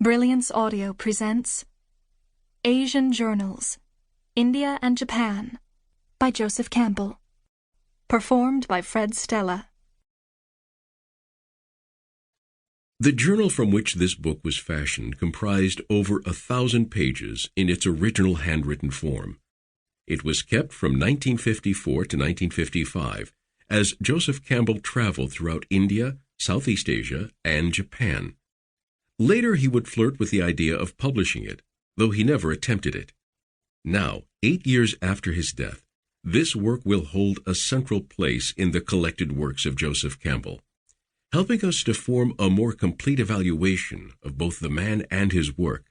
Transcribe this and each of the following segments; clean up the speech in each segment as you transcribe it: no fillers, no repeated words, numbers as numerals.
Brilliance Audio presents Asian Journals, India and Japan by Joseph Campbell. Performed by Fred Stella. The journal from which this book was fashioned comprised over 1,000 pages in its original handwritten form. It was kept from 1954 to 1955 as Joseph Campbell traveled throughout India, Southeast Asia, and Japan. Later he would flirt with the idea of publishing it, though he never attempted it. Now, 8 years after his death, this work will hold a central place in the collected works of Joseph Campbell, helping us to form a more complete evaluation of both the man and his work.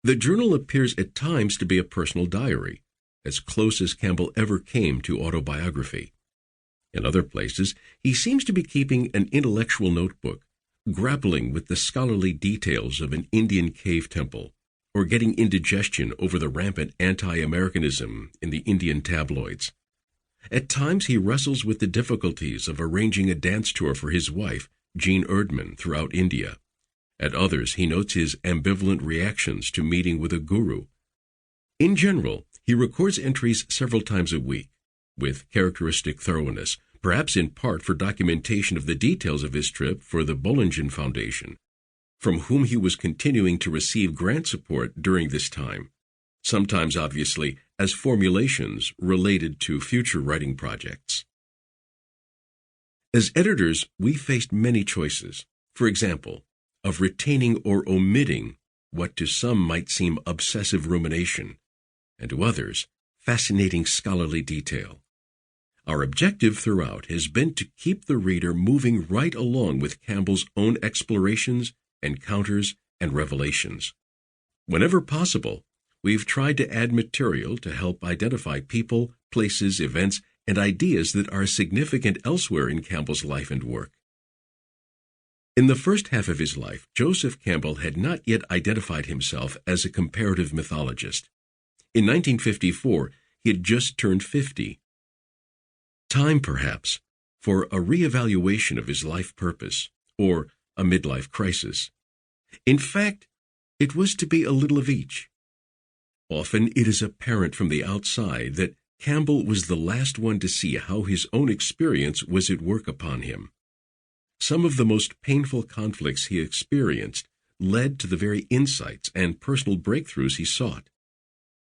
The journal appears at times to be a personal diary, as close as Campbell ever came to autobiography. In other places, he seems to be keeping an intellectual notebook, grappling with the scholarly details of an Indian cave temple, or getting indigestion over the rampant anti-Americanism in the Indian tabloids. At times he wrestles with the difficulties of arranging a dance tour for his wife, Jean Erdman, throughout India. At others he notes his ambivalent reactions to meeting with a guru. In general, he records entries several times a week, with characteristic thoroughness, perhaps in part for documentation of the details of his trip for the Bollingen Foundation, from whom he was continuing to receive grant support during this time, sometimes obviously as formulations related to future writing projects. As editors, we faced many choices, for example, of retaining or omitting what to some might seem obsessive rumination, and to others, fascinating scholarly detail. Our objective throughout has been to keep the reader moving right along with Campbell's own explorations, encounters, and revelations. Whenever possible, we've tried to add material to help identify people, places, events, and ideas that are significant elsewhere in Campbell's life and work. In the first half of his life, Joseph Campbell had not yet identified himself as a comparative mythologist. In 1954, he had just turned 50. Time, perhaps, for a reevaluation of his life purpose, or a midlife crisis. In fact, it was to be a little of each. Often it is apparent from the outside that Campbell was the last one to see how his own experience was at work upon him. Some of the most painful conflicts he experienced led to the very insights and personal breakthroughs he sought.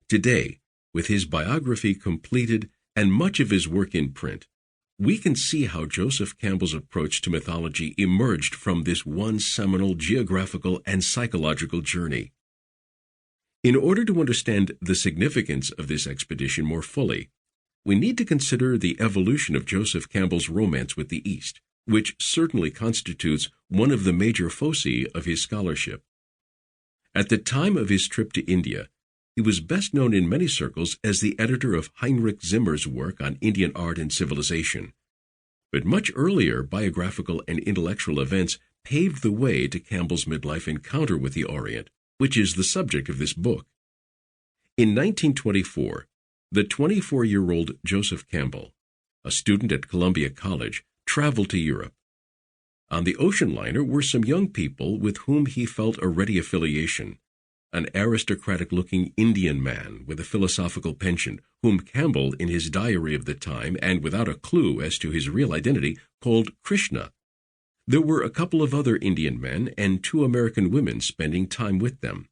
Today, with his biography completed and much of his work in print, we can see how Joseph Campbell's approach to mythology emerged from this one seminal geographical and psychological journey. In order to understand the significance of this expedition more fully, we need to consider the evolution of Joseph Campbell's romance with the East, which certainly constitutes one of the major foci of his scholarship. At the time of his trip to India, he was best known in many circles as the editor of Heinrich Zimmer's work on Indian art and civilization. But much earlier biographical and intellectual events paved the way to Campbell's midlife encounter with the Orient, which is the subject of this book. In 1924, the 24-year-old Joseph Campbell, a student at Columbia College, traveled to Europe. On the ocean liner were some young people with whom he felt a ready affiliation. An aristocratic-looking Indian man with a philosophical penchant, whom Campbell, in his diary of the time and without a clue as to his real identity, called Krishna. There were a couple of other Indian men and 2 American women spending time with them.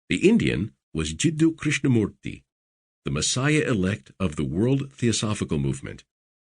The Indian was Jiddu Krishnamurti, the Messiah-elect of the World Theosophical Movement.